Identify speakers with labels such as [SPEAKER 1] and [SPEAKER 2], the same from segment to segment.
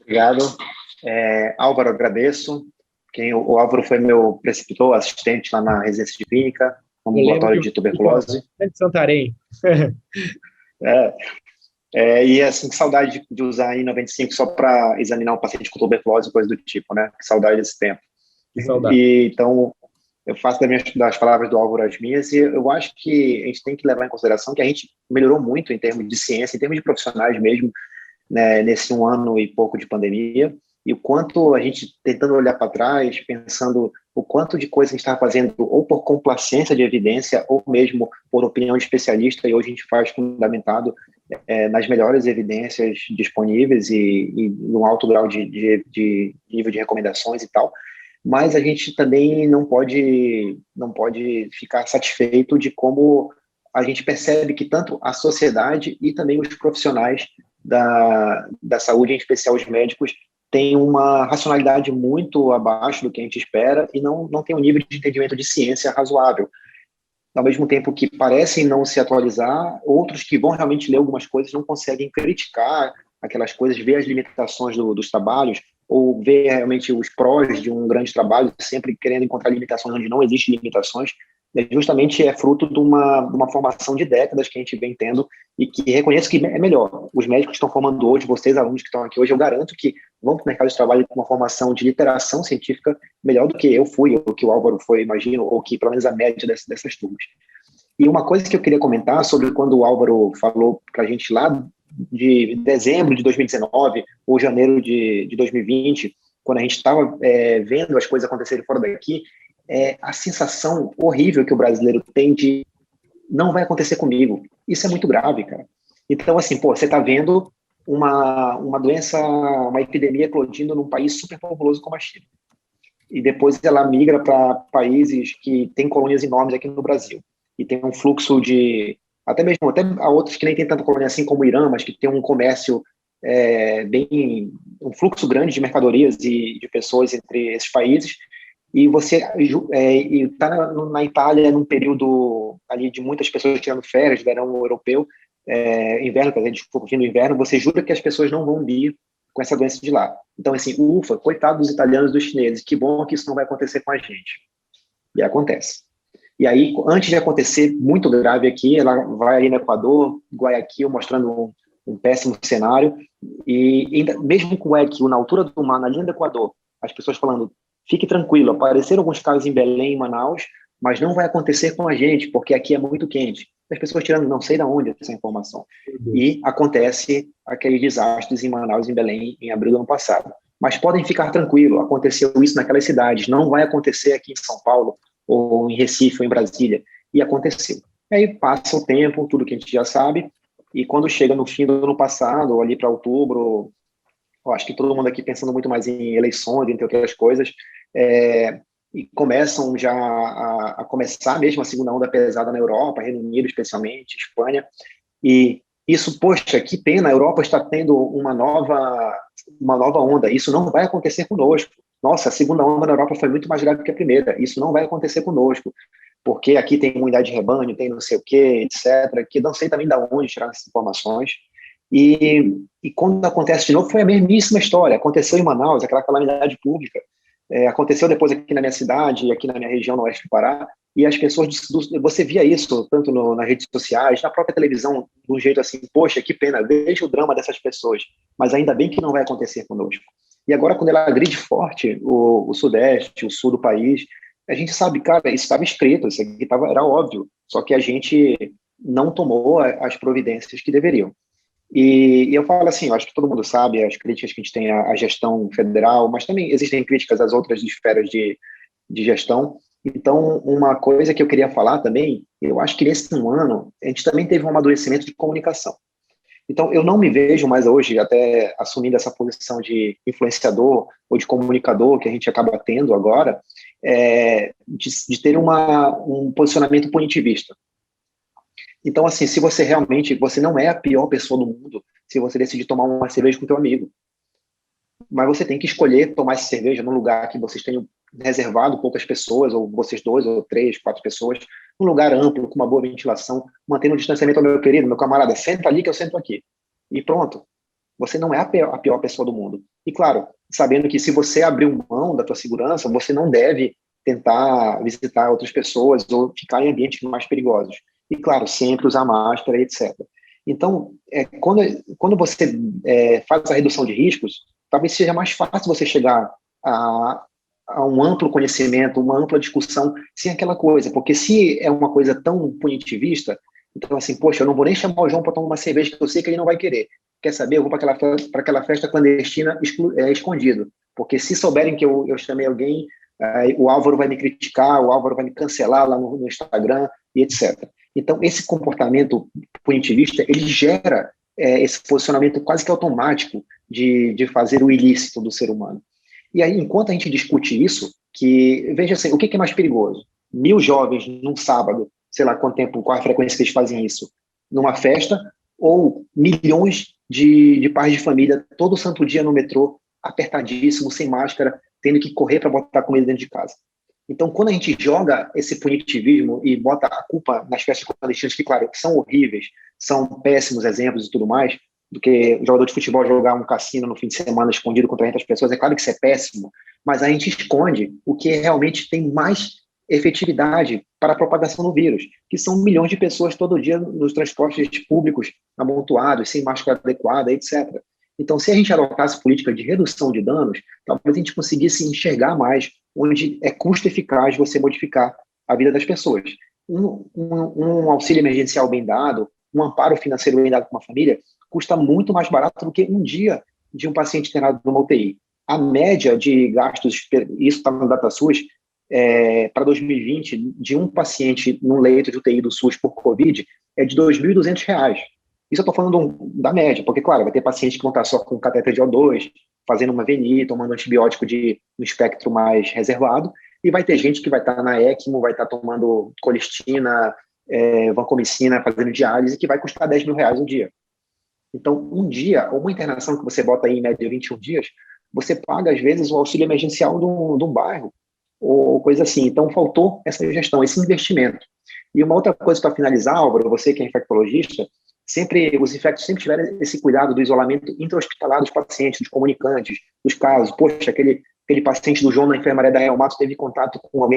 [SPEAKER 1] Obrigado. Álvaro, agradeço. O Álvaro foi meu preceptor, assistente lá na residência de clínica, no ambulatório de tuberculose.
[SPEAKER 2] De Santarém.
[SPEAKER 1] E assim, que saudade de usar a N95 só para examinar um paciente com tuberculose, coisa do tipo, né? Que saudade desse tempo.
[SPEAKER 2] Que saudade.
[SPEAKER 1] Então, eu faço das palavras do Álvaro as minhas, e eu acho que a gente tem que levar em consideração que a gente melhorou muito em termos de ciência, em termos de profissionais mesmo, né, nesse 1 ano e pouco de pandemia, e o quanto a gente, tentando olhar para trás, pensando o quanto de coisa a gente estava fazendo ou por complacência de evidência ou mesmo por opinião de especialista, e hoje a gente faz fundamentado nas melhores evidências disponíveis e num alto grau de nível de recomendações e tal, mas a gente também não pode ficar satisfeito de como a gente percebe que tanto a sociedade e também os profissionais da saúde, em especial os médicos, têm uma racionalidade muito abaixo do que a gente espera e não tem um nível de entendimento de ciência razoável. Ao mesmo tempo que parecem não se atualizar, outros que vão realmente ler algumas coisas não conseguem criticar aquelas coisas, ver as limitações dos trabalhos, ou ver realmente os prós de um grande trabalho, sempre querendo encontrar limitações onde não existem limitações. Justamente é fruto de uma formação de décadas que a gente vem tendo e que reconheço que é melhor. Os médicos que estão formando hoje, vocês, alunos que estão aqui hoje, eu garanto que vão para o mercado de trabalho com uma formação de literação científica melhor do que eu fui, ou que o Álvaro foi, imagino, ou que pelo menos a média dessas turmas. E uma coisa que eu queria comentar sobre quando o Álvaro falou para a gente lá de dezembro de 2019 ou janeiro de 2020, quando a gente estava vendo as coisas acontecerem fora daqui, a sensação horrível que o brasileiro tem de não vai acontecer comigo. Isso é muito grave, cara. Então, assim, você está vendo uma doença, uma epidemia eclodindo num país super populoso como a China. E depois ela migra para países que têm colônias enormes aqui no Brasil. E tem um fluxo até há outros que nem tem tanta colônia assim como o Irã, mas que tem um comércio um fluxo grande de mercadorias e de pessoas entre esses países. E você está na Itália num período ali de muitas pessoas tirando férias, verão europeu, inverno, quer dizer, desculpa, fim do inverno, você jura que as pessoas não vão vir com essa doença de lá. Então, assim, ufa, coitado dos italianos e dos chineses, que bom que isso não vai acontecer com a gente. E acontece. E aí, antes de acontecer, muito grave aqui, ela vai ali no Equador, Guayaquil, mostrando um péssimo cenário, e ainda, mesmo com Guayaquil, na altura do mar, na linha do Equador, as pessoas falando, fique tranquilo, apareceram alguns casos em Belém, em Manaus, mas não vai acontecer com a gente, porque aqui é muito quente. As pessoas tirando não sei de onde essa informação. E acontece aqueles desastres em Manaus, em Belém, em abril do ano passado. Mas podem ficar tranquilos, aconteceu isso naquelas cidades, não vai acontecer aqui em São Paulo, ou em Recife, ou em Brasília. E aconteceu. E aí passa o tempo, tudo que a gente já sabe, e quando chega no fim do ano passado, ou ali para outubro, eu acho que todo mundo aqui pensando muito mais em eleições, entre outras coisas, e começam já a começar mesmo a segunda onda pesada na Europa, Reino Unido especialmente, Espanha, e isso, poxa, que pena, a Europa está tendo uma nova onda, isso não vai acontecer conosco. Nossa, a segunda onda na Europa foi muito mais grave que a primeira, isso não vai acontecer conosco, porque aqui tem imunidade de rebanho, tem não sei o quê, etc., que não sei também de onde tirar essas informações. E quando acontece de novo, foi a mesmíssima história. Aconteceu em Manaus, aquela calamidade pública. Aconteceu depois aqui na minha cidade, aqui na minha região, no oeste do Pará, e as pessoas, você via isso tanto nas redes sociais, na própria televisão, de um jeito assim, poxa, que pena, veja o drama dessas pessoas, mas ainda bem que não vai acontecer conosco. E agora, quando ela agride forte o sudeste, o sul do país, a gente sabe, cara, isso estava escrito, isso aqui era óbvio, só que a gente não tomou as providências que deveriam. E eu falo assim, eu acho que todo mundo sabe as críticas que a gente tem à gestão federal, mas também existem críticas às outras esferas de gestão. Então, uma coisa que eu queria falar também, eu acho que nesse 1 ano, a gente também teve um amadurecimento de comunicação. Então, eu não me vejo mais hoje, até assumindo essa posição de influenciador ou de comunicador que a gente acaba tendo agora, de ter um posicionamento punitivista. Então, assim, se você realmente, você não é a pior pessoa do mundo se você decidir tomar uma cerveja com teu amigo. Mas você tem que escolher tomar essa cerveja num lugar que vocês tenham reservado poucas pessoas, ou vocês 2 ou 3, 4 pessoas, num lugar amplo, com uma boa ventilação, mantendo o distanciamento, meu querido, meu camarada, senta ali que eu sento aqui. E pronto. Você não é a pior pessoa do mundo. E, claro, sabendo que se você abriu mão da tua segurança, você não deve tentar visitar outras pessoas ou ficar em ambientes mais perigosos. E, claro, sempre usar máscara, etc. Então, quando você faz a redução de riscos, talvez seja mais fácil você chegar a, a um amplo conhecimento, uma ampla discussão, sem aquela coisa. Porque se é uma coisa tão punitivista, então, assim, poxa, eu não vou nem chamar o João para tomar uma cerveja que eu sei que ele não vai querer. Quer saber? Eu vou para aquela festa clandestina escondido. Porque se souberem que eu chamei alguém, o Álvaro vai me criticar, o Álvaro vai me cancelar lá no Instagram e etc. Então, esse comportamento punitivista, ele gera esse posicionamento quase que automático de fazer o ilícito do ser humano. E aí, enquanto a gente discute isso, que, veja assim, o que é mais perigoso? 1.000 jovens num sábado, sei lá quanto tempo, qual a frequência que eles fazem isso, numa festa, ou milhões de pais de família todo santo dia no metrô, apertadíssimo, sem máscara, tendo que correr para botar comida dentro de casa. Então, quando a gente joga esse punitivismo e bota a culpa nas festas clandestinas, que, claro, são horríveis, são péssimos exemplos e tudo mais, do que o jogador de futebol jogar um cassino no fim de semana escondido com 300 pessoas, é claro que isso é péssimo, mas a gente esconde o que realmente tem mais efetividade para a propagação do vírus, que são milhões de pessoas todo dia nos transportes públicos amontoados, sem máscara adequada, etc. Então, se a gente adotasse política de redução de danos, talvez a gente conseguisse enxergar mais onde é custo eficaz você modificar a vida das pessoas. Um auxílio emergencial bem dado, um amparo financeiro bem dado para uma família, custa muito mais barato do que um dia de um paciente internado numa UTI. A média de gastos, isso está no DataSUS, para 2020, de um paciente num leito de UTI do SUS por Covid, é de R$ 2.200. Isso eu estou falando da média, porque, claro, vai ter pacientes que vão estar só com catéter de O2, fazendo uma VNI, tomando antibiótico no espectro mais reservado, e vai ter gente que vai estar na ECMO, vai estar tomando colistina, vancomicina, fazendo diálise, que vai custar R$ 10.000 um dia. Então, um dia, uma internação que você bota aí em média 21 dias, você paga, às vezes, o auxílio emergencial de um bairro, ou coisa assim. Então, faltou essa gestão, esse investimento. E uma outra coisa para finalizar, Álvaro, você que é infectologista, os infectos sempre tiveram esse cuidado do isolamento intra-hospitalar dos pacientes, dos comunicantes, dos casos. Poxa, aquele paciente do João na enfermaria da Real Matos teve contato com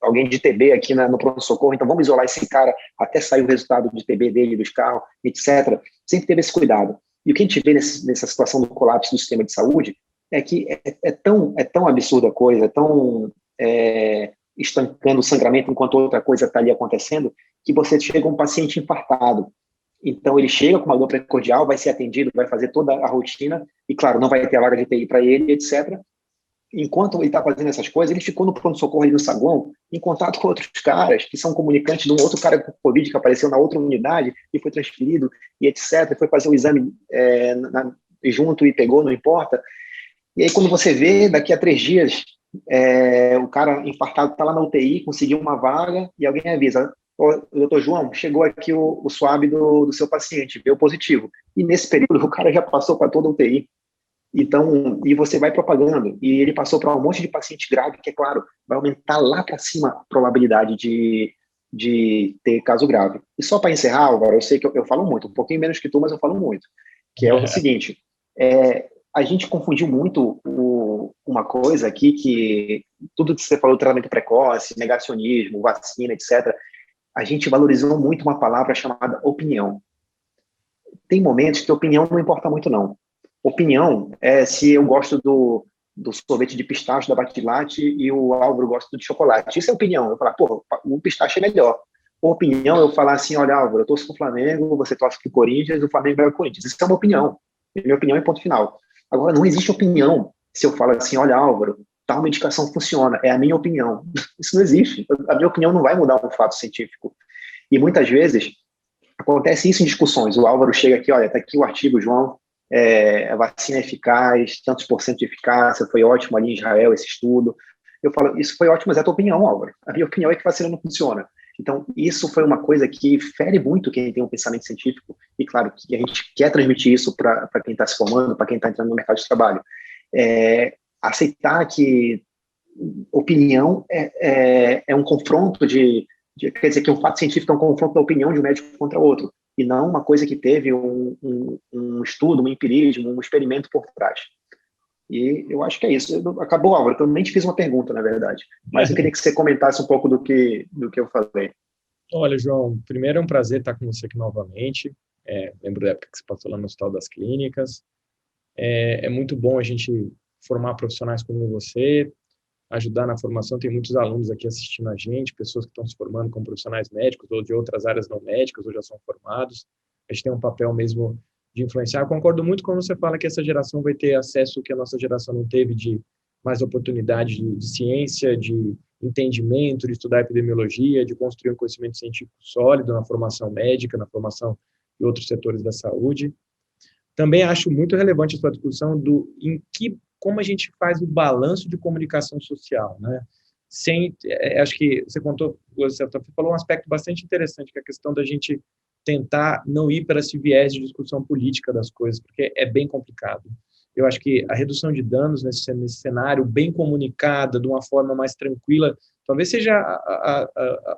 [SPEAKER 1] alguém de TB aqui no pronto-socorro, então vamos isolar esse cara até sair o resultado de TB dele, dos carros, etc. Sempre teve esse cuidado. E o que a gente vê nessa situação do colapso do sistema de saúde é que é tão absurda a coisa, tão estancando o sangramento enquanto outra coisa está ali acontecendo, que você chega um paciente infartado. Então, ele chega com uma dor precordial, vai ser atendido, vai fazer toda a rotina, e, claro, não vai ter a vaga de TI para ele, etc. Enquanto ele está fazendo essas coisas, ele ficou no pronto-socorro ali no saguão, em contato com outros caras, que são comunicantes de um outro cara com Covid que apareceu na outra unidade e foi transferido, e etc. Foi fazer o exame junto e pegou, não importa. E aí, quando você vê, daqui a 3 dias, o cara infartado está lá na UTI, conseguiu uma vaga, e alguém avisa: doutor João, chegou aqui o SWAB do seu paciente, veio positivo. E nesse período, o cara já passou para toda a UTI. Então, e você vai propagando, e ele passou para um monte de paciente grave, que, é claro, vai aumentar lá para cima a probabilidade de ter caso grave. E só para encerrar, Álvaro, eu sei que eu falo muito, um pouquinho menos que tu, mas eu falo muito, que é o seguinte, a gente confundiu muito uma coisa aqui, que tudo que você falou, tratamento precoce, negacionismo, vacina, etc., a gente valorizou muito uma palavra chamada opinião. Tem momentos que opinião não importa muito, não. Opinião é se eu gosto do sorvete de pistache da Batilate e o Álvaro gosta de chocolate. Isso é opinião. Eu falar, pô, o pistache é melhor. Opinião eu falar assim: olha, Álvaro, eu torço pro Flamengo, você torce pro Corinthians, o Flamengo vai pro Corinthians. Isso é uma opinião. Minha opinião é ponto final. Agora, não existe opinião se eu falo assim: olha, Álvaro, tal medicação funciona. É a minha opinião. Isso não existe. A minha opinião não vai mudar um fato científico. E muitas vezes acontece isso em discussões. O Álvaro chega aqui: olha, tá aqui o artigo, João, a vacina é eficaz, tantos por cento de eficácia, foi ótimo ali em Israel esse estudo. Eu falo: isso foi ótimo, mas é a tua opinião, Álvaro. A minha opinião é que a vacina não funciona. Então, isso foi uma coisa que fere muito quem tem um pensamento científico, e claro, que a gente quer transmitir isso para quem está se formando, para quem está entrando no mercado de trabalho. Aceitar que opinião é um confronto quer dizer, que um fato científico é um confronto da opinião de um médico contra outro, e não uma coisa que teve um estudo, um empirismo, um experimento por trás. E eu acho que é isso. Acabou, Álvaro, que eu nem te fiz uma pergunta, na verdade. Mas eu queria que você comentasse um pouco do que eu falei.
[SPEAKER 2] Olha, João, primeiro é um prazer estar com você aqui novamente. Lembro da época que você passou lá no Hospital das Clínicas. É muito bom a gente formar profissionais como você, ajudar na formação. Tem muitos alunos aqui assistindo a gente, pessoas que estão se formando como profissionais médicos ou de outras áreas não médicas ou já são formados. A gente tem um papel mesmo de influenciar. Eu concordo muito quando você fala que essa geração vai ter acesso que a nossa geração não teve de mais oportunidade de ciência, de entendimento, de estudar epidemiologia, de construir um conhecimento científico sólido na formação médica, na formação de outros setores da saúde. Também acho muito relevante a sua discussão como a gente faz o balanço de comunicação social, né? Acho que você falou um aspecto bastante interessante, que é a questão da gente tentar não ir para esse viés de discussão política das coisas, porque é bem complicado. Eu acho que a redução de danos nesse cenário, bem comunicada, de uma forma mais tranquila, talvez seja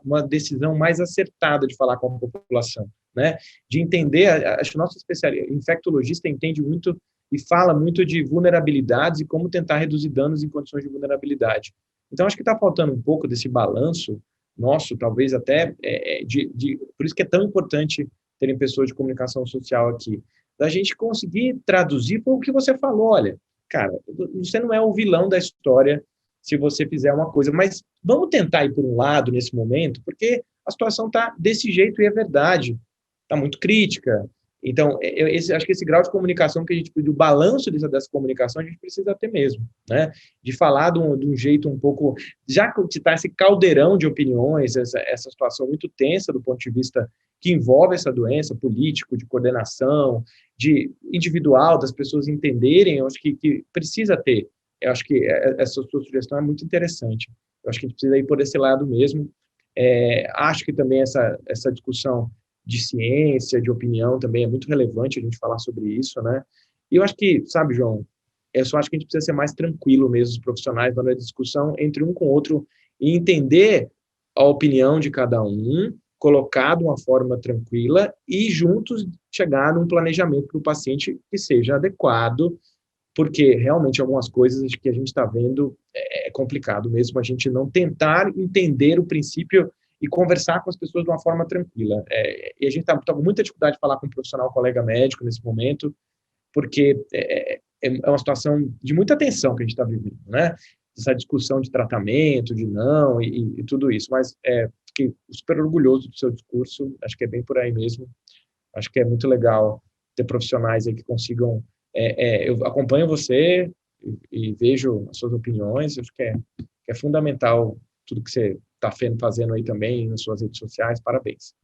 [SPEAKER 2] uma decisão mais acertada de falar com a população, né? De entender, acho que o nosso especialista, infectologista, entende muito e fala muito de vulnerabilidades e como tentar reduzir danos em condições de vulnerabilidade. Então, acho que está faltando um pouco desse balanço nosso, talvez até, por isso que é tão importante terem pessoas de comunicação social aqui, da gente conseguir traduzir por o que você falou. Olha, cara, você não é o vilão da história se você fizer uma coisa, mas vamos tentar ir por um lado nesse momento, porque a situação está desse jeito e é verdade, está muito crítica. Então, acho que esse grau de comunicação que a gente pediu, o balanço dessa comunicação, a gente precisa ter mesmo, né? De falar de um jeito um pouco, já que está esse caldeirão de opiniões, essa situação muito tensa do ponto de vista que envolve essa doença, político, de coordenação, de individual, das pessoas entenderem, eu acho que precisa ter. Eu acho que essa sua sugestão é muito interessante. Eu acho que a gente precisa ir por esse lado mesmo. Acho que também essa discussão de ciência, de opinião, também é muito relevante a gente falar sobre isso, né? E eu acho que, sabe, João, eu só acho que a gente precisa ser mais tranquilo mesmo, os profissionais, na discussão entre um com o outro e entender a opinião de cada um, colocar de uma forma tranquila e juntos chegar num planejamento para o paciente que seja adequado, porque realmente algumas coisas que a gente está vendo é complicado mesmo a gente não tentar entender o princípio e conversar com as pessoas de uma forma tranquila. E a gente está com muita dificuldade de falar com um profissional, colega médico nesse momento, porque é uma situação de muita tensão que a gente está vivendo, né? Essa discussão de tratamento, de não e tudo isso. Mas fiquei super orgulhoso do seu discurso, acho que é bem por aí mesmo. Acho que é muito legal ter profissionais aí que consigam. Eu acompanho você e vejo as suas opiniões, acho que é fundamental tudo que você está fazendo aí também nas suas redes sociais. Parabéns.